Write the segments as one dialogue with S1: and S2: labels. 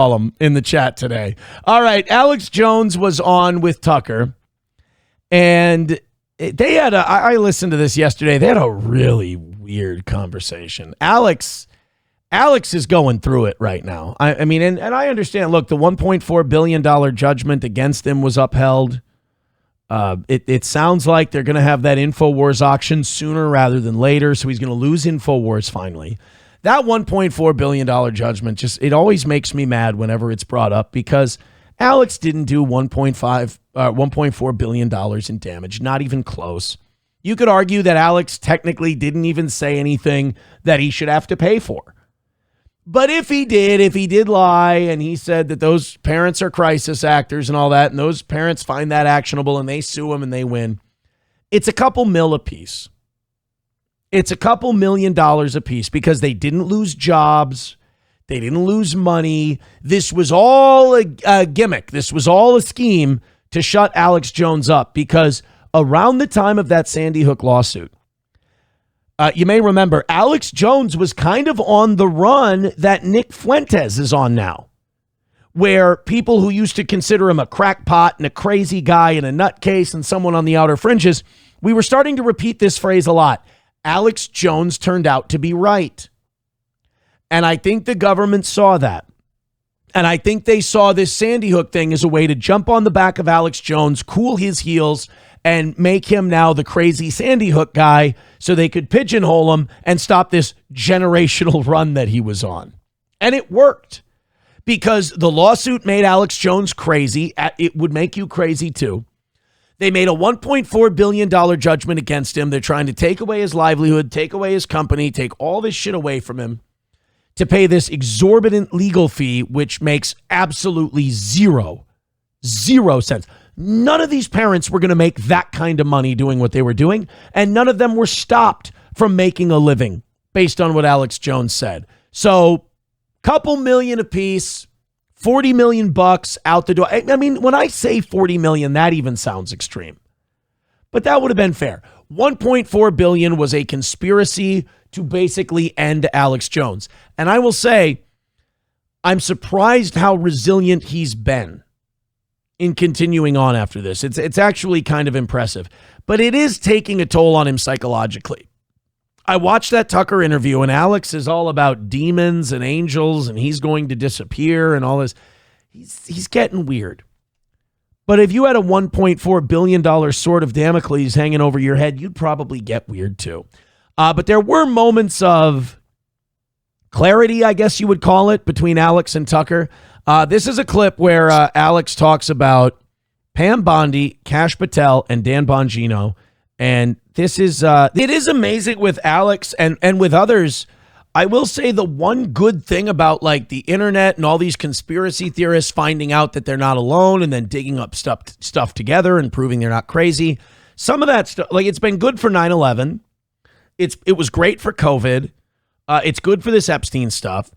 S1: column in the chat today. All right, Alex Jones was on with Tucker, and they had I listened to this yesterday. They had a really weird conversation. Alex is going through it right now. I mean, and I understand, look, the $1.4 billion judgment against him was upheld. It sounds like they're going to have that InfoWars auction sooner rather than later, so he's going to lose InfoWars finally. That $1.4 billion judgment, it always makes me mad whenever it's brought up, because Alex didn't do $1.4 billion in damage, not even close. You could argue that Alex technically didn't even say anything that he should have to pay for. But if he did lie and he said that those parents are crisis actors and all that, and those parents find that actionable and they sue him and they win, it's a couple mil apiece. It's a couple $1 million apiece because they didn't lose jobs. They didn't lose money. This was all a gimmick. This was all a scheme to shut Alex Jones up, because around the time of that Sandy Hook lawsuit, you may remember Alex Jones was kind of on the run that Nick Fuentes is on now, where people who used to consider him a crackpot and a crazy guy and a nutcase and someone on the outer fringes, we were starting to repeat this phrase a lot. Alex Jones turned out to be right. And I think the government saw that. And I think they saw this Sandy Hook thing as a way to jump on the back of Alex Jones, cool his heels, and make him now the crazy Sandy Hook guy so they could pigeonhole him and stop this generational run that he was on. And it worked, because the lawsuit made Alex Jones crazy. It would make you crazy too. They made a $1.4 billion judgment against him. They're trying to take away his livelihood, take away his company, take all this shit away from him to pay this exorbitant legal fee, which makes absolutely zero sense. None of these parents were going to make that kind of money doing what they were doing, and none of them were stopped from making a living based on what Alex Jones said. So, couple million apiece, $40 million out the door. I mean, when I say 40 million, that even sounds extreme. But that would have been fair. 1.4 billion was a conspiracy to basically end Alex Jones. And I will say, I'm surprised how resilient he's been in continuing on after this. It's actually kind of impressive. But it is taking a toll on him psychologically. I watched that Tucker interview, and Alex is all about demons and angels, and he's going to disappear and all this. He's getting weird. But if you had a $1.4 billion sword of Damocles hanging over your head, you'd probably get weird too. But there were moments of clarity, I guess you would call it, between Alex and Tucker. This is a clip where Alex talks about Pam Bondi, Kash Patel, and Dan Bongino. And this is, it is amazing with Alex and with others. I will say the one good thing about like the internet and all these conspiracy theorists finding out that they're not alone and then digging up stuff together and proving they're not crazy. Some of that stuff, like it's been good for 9/11. It was great for COVID. It's good for this Epstein stuff.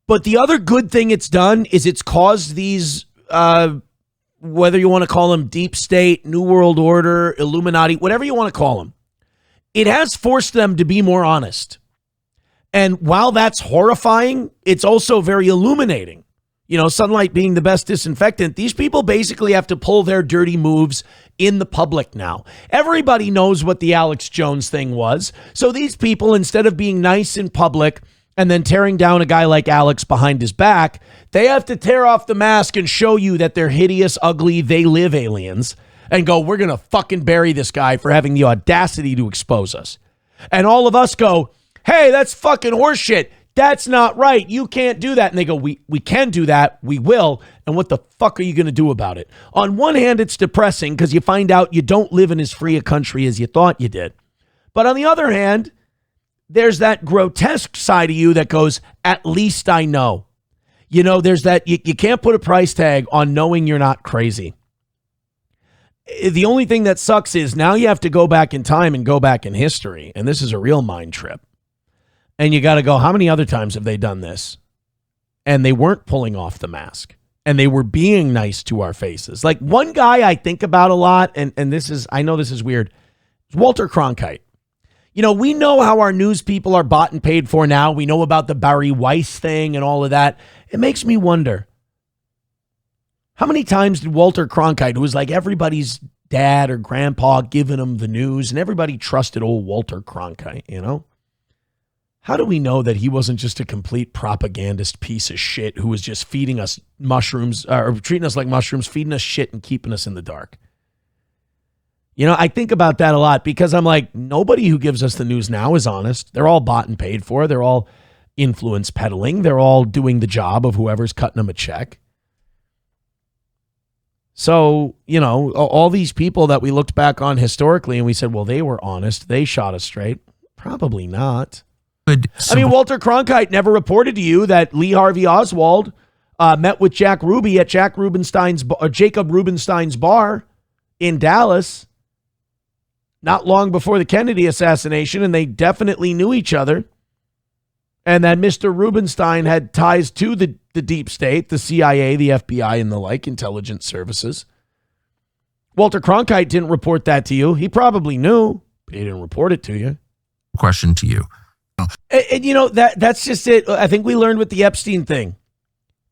S1: But the other good thing it's done is it's caused these, whether you want to call them deep state, New World Order, Illuminati, whatever you want to call them, it has forced them to be more honest. And while that's horrifying, it's also very illuminating. You know, sunlight being the best disinfectant, these people basically have to pull their dirty moves in the public now. Everybody knows what the Alex Jones thing was. So these people, instead of being nice in public and then tearing down a guy like Alex behind his back, they have to tear off the mask and show you that they're hideous, ugly, they live aliens and go, we're going to fucking bury this guy for having the audacity to expose us. And all of us go, hey, that's fucking horseshit. That's not right. You can't do that. And they go, we can do that. We will. And what the fuck are you going to do about it? On one hand, it's depressing because you find out you don't live in as free a country as you thought you did. But on the other hand, there's that grotesque side of you that goes, at least I know. You know, there's that, you can't put a price tag on knowing you're not crazy. The only thing that sucks is now you have to go back in time and go back in history. And this is a real mind trip. And you got to go, how many other times have they done this? And they weren't pulling off the mask. And they were being nice to our faces. Like one guy I think about a lot, and this is, I know this is weird, it's Walter Cronkite. You know, we know how our news people are bought and paid for now. We know about the Barry Weiss thing and all of that. It makes me wonder, how many times did Walter Cronkite, who was like everybody's dad or grandpa giving him the news, and everybody trusted old Walter Cronkite, you know? How do we know that he wasn't just a complete propagandist piece of shit who was just feeding us mushrooms, or treating us like mushrooms, feeding us shit and keeping us in the dark? You know, I think about that a lot because I'm like, nobody who gives us the news now is honest. They're all bought and paid for. They're all influence peddling. They're all doing the job of whoever's cutting them a check. So, you know, all these people that we looked back on historically and we said, well, they were honest. They shot us straight. Probably not. I mean, Walter Cronkite never reported to you that Lee Harvey Oswald met with Jack Ruby at Jacob Rubenstein's bar in Dallas not long before the Kennedy assassination, and they definitely knew each other. And that Mr. Rubenstein had ties to the deep state, the CIA, the FBI, and the like, intelligence services. Walter Cronkite didn't report that to you. He probably knew, but he didn't report it to you.
S2: Question to you.
S1: And you know, that's just it. I think we learned with the Epstein thing.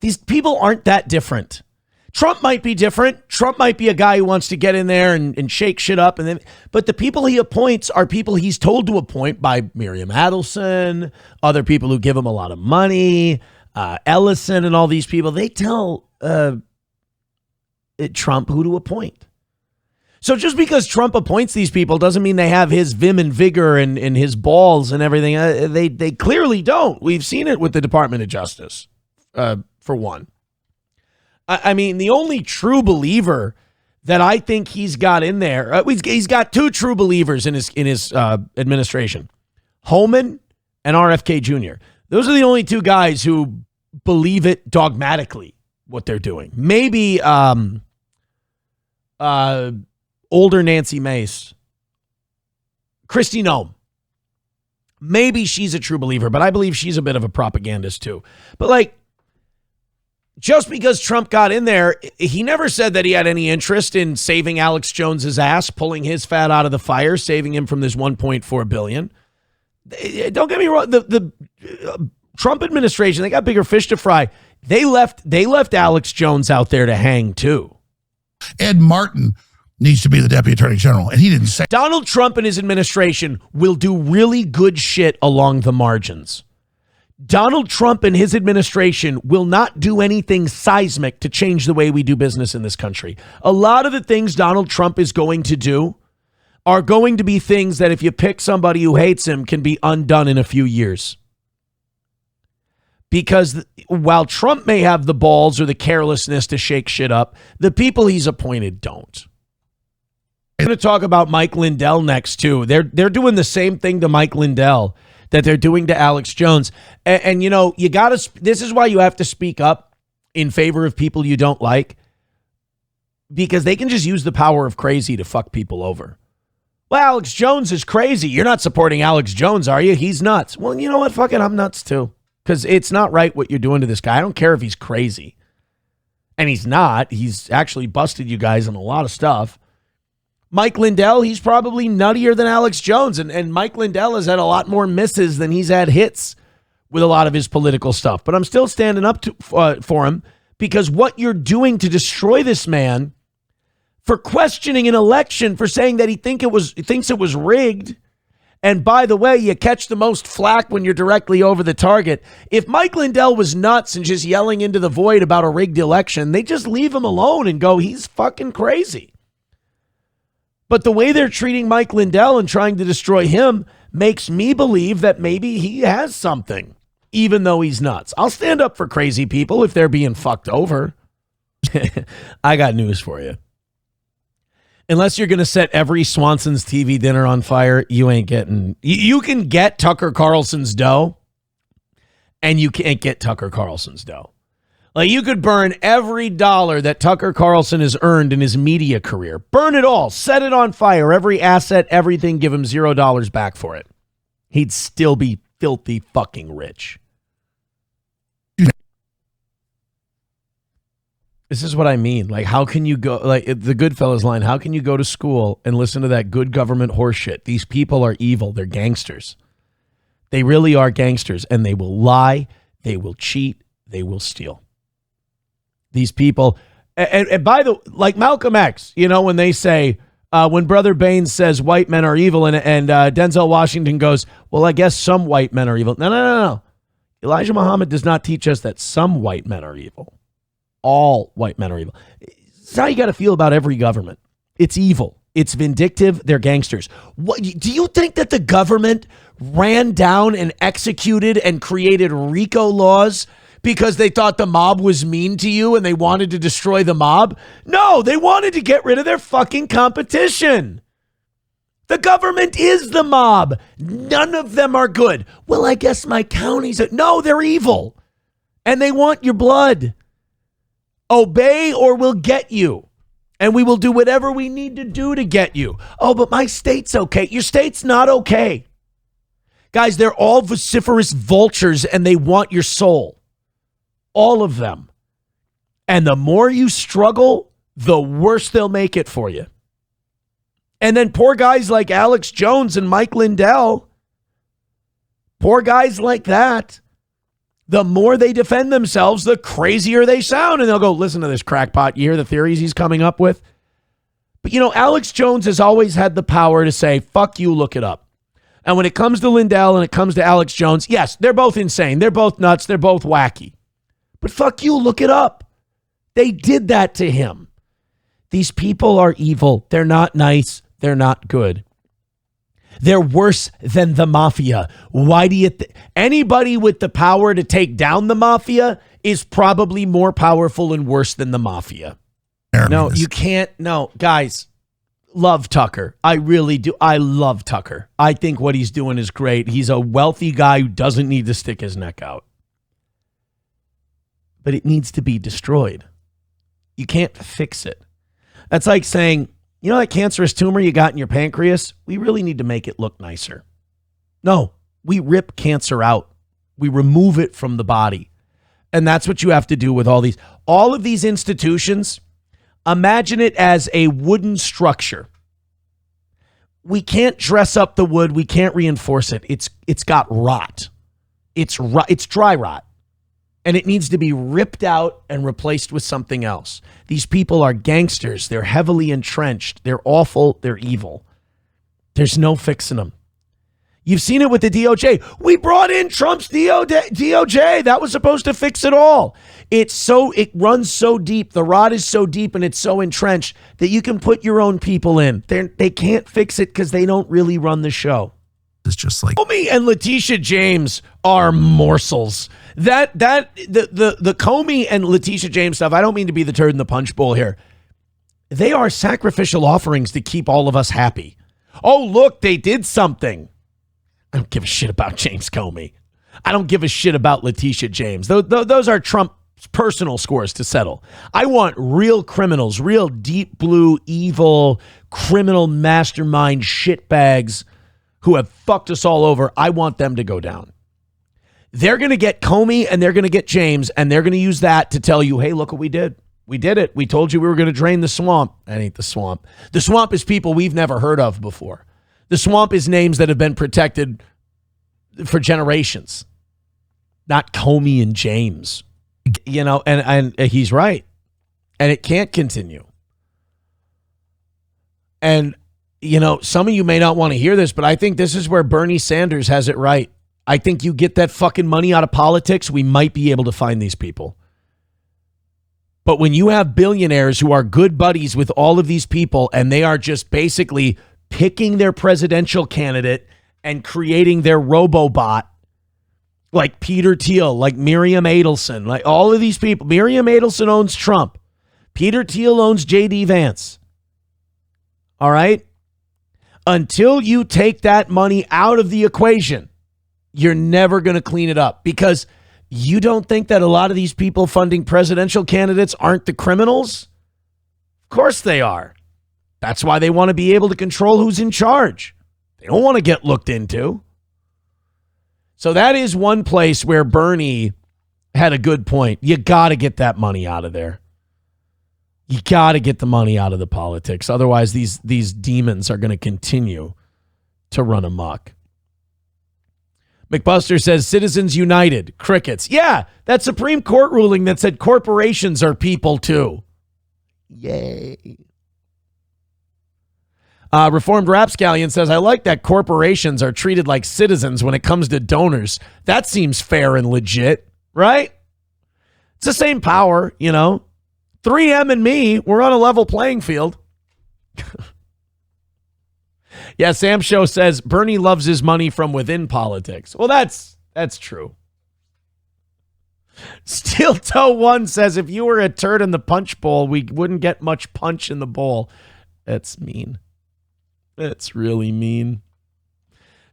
S1: These people aren't that different. Trump might be different. Trump might be a guy who wants to get in there and shake shit up. But the people he appoints are people he's told to appoint by Miriam Adelson, other people who give him a lot of money, Ellison and all these people. They tell Trump who to appoint. So just because Trump appoints these people doesn't mean they have his vim and vigor and his balls and everything. They clearly don't. We've seen it with the Department of Justice, for one. I mean, the only true believer that I think he's got in there, he's got two true believers in his administration, Holman and RFK Jr. Those are the only two guys who believe it dogmatically, what they're doing. Maybe older Nancy Mace, Kristi Noem. Maybe she's a true believer, but I believe she's a bit of a propagandist too. But like, just because Trump got in there, he never said that he had any interest in saving Alex Jones's ass, pulling his fat out of the fire, saving him from this $1.4 billion. Don't get me wrong. The Trump administration, they got bigger fish to fry. They left Alex Jones out there to hang too.
S3: Ed Martin needs to be the deputy attorney general, and he didn't say.
S1: Donald Trump and his administration will do really good shit along the margins. Donald Trump and his administration will not do anything seismic to change the way we do business in this country. A lot of the things Donald Trump is going to do are going to be things that if you pick somebody who hates him can be undone in a few years. Because while Trump may have the balls or the carelessness to shake shit up, the people he's appointed don't. I'm going to talk about Mike Lindell next too. They're doing the same thing to Mike Lindell that they're doing to Alex Jones. And you know, this is why you have to speak up in favor of people you don't like, because they can just use the power of crazy to fuck people over. Well, Alex Jones is crazy. You're not supporting Alex Jones, are you? He's nuts. Well, you know what? Fuck it. I'm nuts too. Because it's not right what you're doing to this guy. I don't care if he's crazy. And he's not. He's actually busted you guys on a lot of stuff. Mike Lindell, he's probably nuttier than Alex Jones. And Mike Lindell has had a lot more misses than he's had hits with a lot of his political stuff. But I'm still standing up for him, because what you're doing to destroy this man for questioning an election, for saying that he thinks it was rigged. And by the way, you catch the most flack when you're directly over the target. If Mike Lindell was nuts and just yelling into the void about a rigged election, they just leave him alone and go, he's fucking crazy. But the way they're treating Mike Lindell and trying to destroy him makes me believe that maybe he has something, even though he's nuts. I'll stand up for crazy people if they're being fucked over. I got news for you. Unless you're going to set every Swanson's TV dinner on fire, you ain't getting... You can get Tucker Carlson's dough, and you can't get Tucker Carlson's dough. Like, you could burn every dollar that Tucker Carlson has earned in his media career. Burn it all. Set it on fire. Every asset, everything. Give him $0 back for it. He'd still be filthy fucking rich. This is what I mean. Like, how can you go, like the Goodfellas line, how can you go to school and listen to that good government horseshit? These people are evil. They're gangsters. They really are gangsters, and they will lie. They will cheat. they will steal. These people, and by the, like Malcolm X, you know, when they say, when Brother Baines says white men are evil, and Denzel Washington goes, well, I guess some white men are evil. No. Elijah Muhammad does not teach us that some white men are evil. All white men are evil. It's how you got to feel about every government. It's evil. It's vindictive. They're gangsters. What, do you think that the government ran down and executed and created RICO laws because they thought the mob was mean to you and they wanted to destroy the mob? No, they wanted to get rid of their fucking competition. The government is the mob. None of them are good. Well, I guess my county's... No, they're evil. And they want your blood. Obey or we'll get you. And we will do whatever we need to do to get you. Oh, but my state's okay. Your state's not okay. Guys, they're all vociferous vultures and they want your soul. All of them. And the more you struggle, the worse they'll make it for you. And then poor guys like Alex Jones and Mike Lindell, poor guys like that, the more they defend themselves, the crazier they sound. And they'll go, listen to this crackpot. You hear the theories he's coming up with? But, you know, Alex Jones has always had the power to say, fuck you, look it up. And when it comes to Lindell and it comes to Alex Jones, yes, they're both insane. They're both nuts. They're both wacky. But fuck you, look it up. They did that to him. These people are evil. They're not nice. They're not good. They're worse than the mafia. Why do you anybody with the power to take down the mafia is probably more powerful and worse than the mafia. No, you can't. No, guys, love Tucker. I really do. I love Tucker. I think what he's doing is great. He's a wealthy guy who doesn't need to stick his neck out. But it needs to be destroyed. You can't fix it. That's like saying, you know that cancerous tumor you got in your pancreas? We really need to make it look nicer. No, we rip cancer out. We remove it from the body. And that's what you have to do with all of these institutions. Imagine it as a wooden structure. We can't dress up the wood. We can't reinforce it. It's got rot. It's dry rot. And it needs to be ripped out and replaced with something else. These people are gangsters. They're heavily entrenched. They're awful. They're evil. There's no fixing them. You've seen it with the DOJ. We brought in Trump's DOJ. That was supposed to fix it all. It runs so deep. The rot is so deep and it's so entrenched that you can put your own people in. They can't fix it because they don't really run the show.
S3: It's just like
S1: Comey and Letitia James are morsels. The Comey and Letitia James stuff, I don't mean to be the turd in the punch bowl here. They are sacrificial offerings to keep all of us happy. Oh, look, they did something. I don't give a shit about James Comey. I don't give a shit about Letitia James. Those are Trump's personal scores to settle. I want real criminals, real deep blue, evil, criminal mastermind shitbags who have fucked us all over. I want them to go down. They're going to get Comey and they're going to get James and they're going to use that to tell you, hey, look what we did. We did it. We told you we were going to drain the swamp. That ain't the swamp. The swamp is people we've never heard of before. The swamp is names that have been protected for generations. Not Comey and James. You know, and he's right. And it can't continue. And you know, some of you may not want to hear this, but I think this is where Bernie Sanders has it right. I think you get that fucking money out of politics, we might be able to find these people. But when you have billionaires who are good buddies with all of these people and they are just basically picking their presidential candidate and creating their robobot, like Peter Thiel, like Miriam Adelson, like all of these people. Miriam Adelson owns Trump. Peter Thiel owns J.D. Vance. All right? Until you take that money out of the equation, you're never going to clean it up, because you don't think that a lot of these people funding presidential candidates aren't the criminals? Of course they are. That's why they want to be able to control who's in charge. They don't want to get looked into. So that is one place where Bernie had a good point. You got to get that money out of there. You got to get the money out of the politics. Otherwise, these demons are going to continue to run amok. McBuster says Citizens United. Crickets. Yeah, that Supreme Court ruling that said corporations are people too. Yay. Reformed Rapscallion says, I like that corporations are treated like citizens when it comes to donors. That seems fair and legit, right? It's the same power, 3M and me, we're on a level playing field. Yeah, Sam Show says Bernie loves his money from within politics. Well, that's true. Steel Toe 1 says if you were a turd in the punch bowl, we wouldn't get much punch in the bowl. That's mean. That's really mean.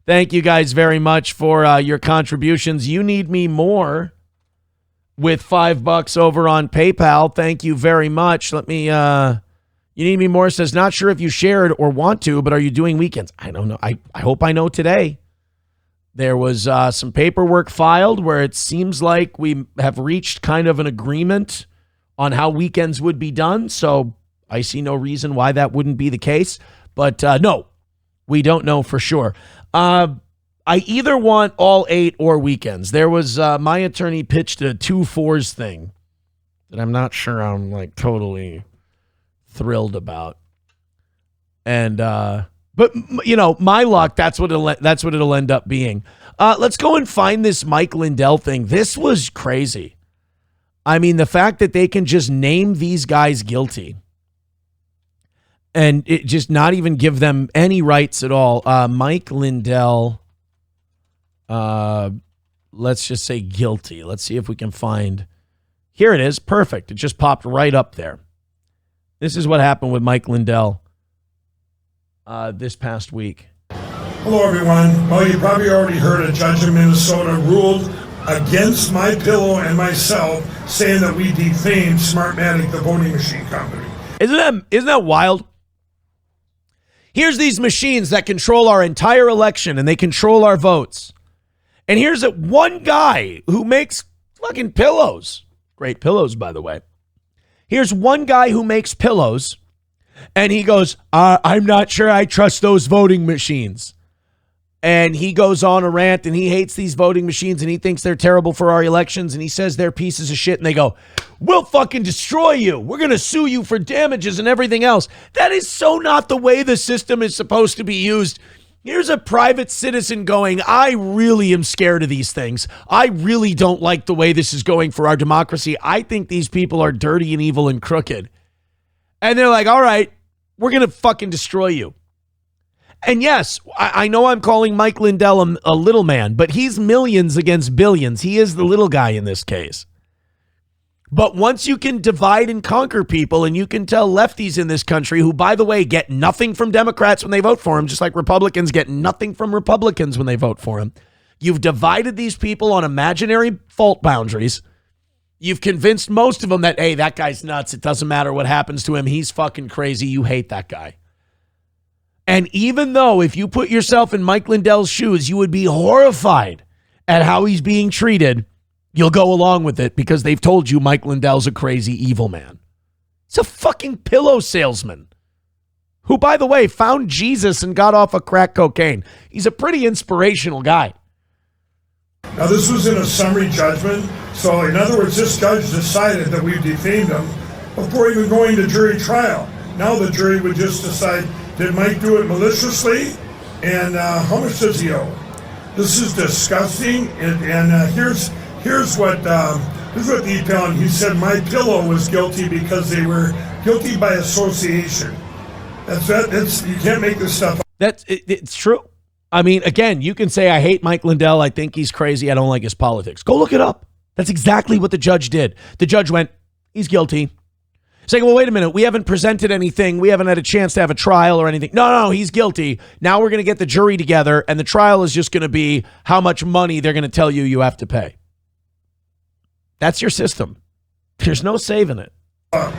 S1: Thank you guys very much for your contributions. You need me more with $5 over on PayPal. Thank you very much. Let me, you need me more says, not sure if you shared or want to, but are you doing weekends? I don't know. I hope I know today. There was some paperwork filed where it seems like we have reached kind of an agreement on how weekends would be done. So I see no reason why that wouldn't be the case. But no, we don't know for sure. I either want all 8 or weekends. There was my attorney pitched a 2-4s thing that I'm not sure I'm like totally thrilled about. And but my luck, that's what it'll end up being. Let's go and find this Mike Lindell thing. This was crazy. I mean, the fact that they can just name these guys guilty and it just not even give them any rights at all. Mike Lindell, let's just say guilty. Let's see if we can find. Here it is. Perfect. It just popped right up there. This is what happened with Mike Lindell this past week.
S2: Hello, everyone. Well, you probably already heard a judge in Minnesota ruled against MyPillow and myself, saying that we defamed Smartmatic, the voting machine company.
S1: Isn't that wild? Here's these machines that control our entire election and they control our votes. And here's one guy who makes fucking pillows. Great pillows, by the way. Here's one guy who makes pillows, and he goes, I'm not sure I trust those voting machines. And he goes on a rant, and he hates these voting machines, and he thinks they're terrible for our elections, and he says they're pieces of shit, and they go, we'll fucking destroy you. We're going to sue you for damages and everything else. That is so not the way the system is supposed to be used. Here's a private citizen going, I really am scared of these things. I really don't like the way this is going for our democracy. I think these people are dirty and evil and crooked. And they're like, all right, we're going to fucking destroy you. And yes, I know I'm calling Mike Lindell a little man, but he's millions against billions. He is the little guy in this case. But once you can divide and conquer people, and you can tell lefties in this country, who, by the way, get nothing from Democrats when they vote for them, just like Republicans get nothing from Republicans when they vote for them, you've divided these people on imaginary fault boundaries. You've convinced most of them that, hey, that guy's nuts. It doesn't matter what happens to him. He's fucking crazy. You hate that guy. And even though if you put yourself in Mike Lindell's shoes, you would be horrified at how he's being treated, you'll go along with it because they've told you Mike Lindell's a crazy, evil man. He's a fucking pillow salesman who, by the way, found Jesus and got off of crack cocaine. He's a pretty inspirational guy.
S2: Now, this was in a summary judgment. So, in other words, this judge decided that we defamed him before even going to jury trial. Now the jury would just decide, did Mike do it maliciously? And how much does he owe? This is disgusting. And here's what he found. He said MyPillow was guilty because they were guilty by association. That's you can't make this stuff up.
S1: It's true. I mean, again, you can say I hate Mike Lindell. I think he's crazy. I don't like his politics. Go look it up. That's exactly what the judge did. The judge went, he's guilty. Saying, well, wait a minute. We haven't presented anything. We haven't had a chance to have a trial or anything. No, he's guilty. Now we're going to get the jury together, and the trial is just going to be how much money they're going to tell you have to pay. That's your system. There's no saving it.
S2: So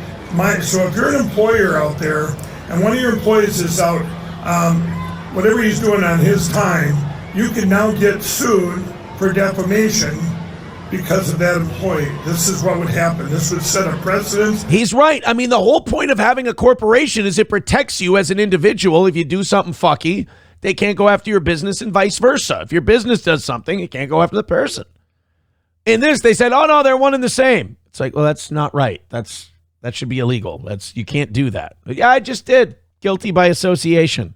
S2: if you're an employer out there, and one of your employees is out, whatever he's doing on his time, you can now get sued for defamation because of that employee. This is what would happen. This would set a precedent.
S1: He's right. I mean, the whole point of having a corporation is it protects you as an individual. If you do something fucky, they can't go after your business and vice versa. If your business does something, it can't go after the person. In this, they said, oh, no, they're one and the same. It's like, well, that's not right. That should be illegal. You can't do that. But yeah, I just did. Guilty by association.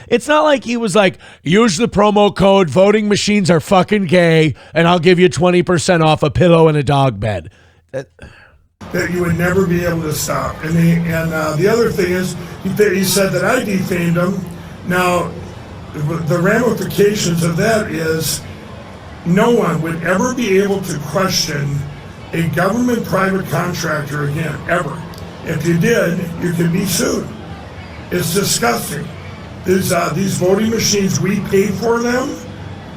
S1: It's not like he was like, use the promo code, voting machines are fucking gay, and I'll give you 20% off a pillow and a dog bed.
S2: That you would never be able to stop. And the other thing is, he said that I defamed him. Now, the ramifications of that is no one would ever be able to question a government private contractor again, ever. If you did, you could be sued. It's disgusting. These voting machines, we paid for them.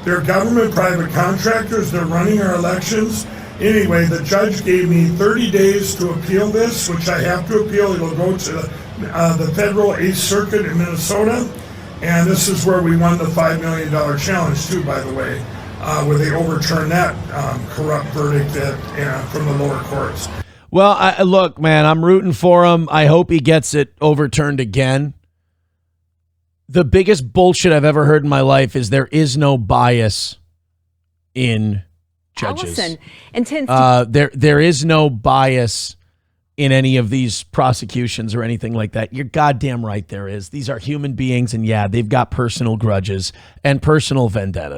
S2: They're government private contractors. They're running our elections. Anyway, the judge gave me 30 days to appeal this, which I have to appeal. It'll go to the federal 8th Circuit in Minnesota. And this is where we won the $5 million challenge, too, by the way, where they overturned that corrupt verdict from the lower courts.
S1: Well, look, man, I'm rooting for him. I hope he gets it overturned again. The biggest bullshit I've ever heard in my life is there is no bias in judges.
S4: Allison intends to-
S1: there is no bias in any of these prosecutions or anything like that. You're goddamn right there is. These are human beings, and yeah, they've got personal grudges and personal vendettas.